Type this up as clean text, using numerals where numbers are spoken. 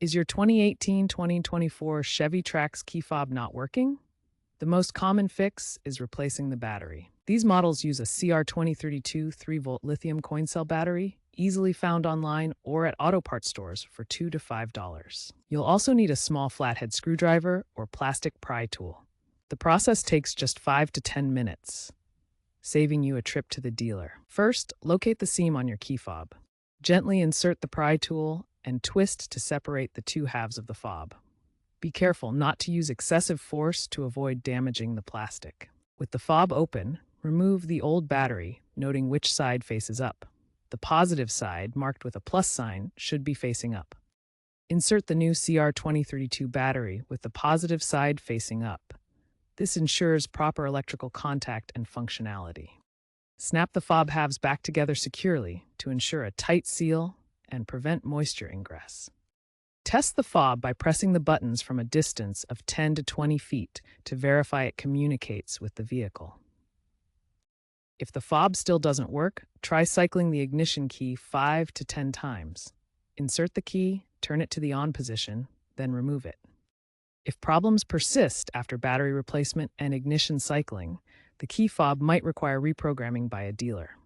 Is your 2018-2024 Chevy Trax key fob not working? The most common fix is replacing the battery. These models use a CR2032 3-volt lithium coin cell battery, easily found online or at auto parts stores for $2 to $5. You'll also need a small flathead screwdriver or plastic pry tool. The process takes just 5 to 10 minutes, saving you a trip to the dealer. First, locate the seam on your key fob. Gently insert the pry tool and twist to separate the two halves of the fob. Be careful not to use excessive force to avoid damaging the plastic. With the fob open, remove the old battery, noting which side faces up. The positive side, marked with a plus sign, should be facing up. Insert the new CR2032 battery with the positive side facing up. This ensures proper electrical contact and functionality. Snap the fob halves back together securely to ensure a tight seal and prevent moisture ingress. Test the fob by pressing the buttons from a distance of 10 to 20 feet to verify it communicates with the vehicle. If the fob still doesn't work, try cycling the ignition key 5 to 10 times. Insert the key, turn it to the on position, then remove it. If problems persist after battery replacement and ignition cycling, the key fob might require reprogramming by a dealer.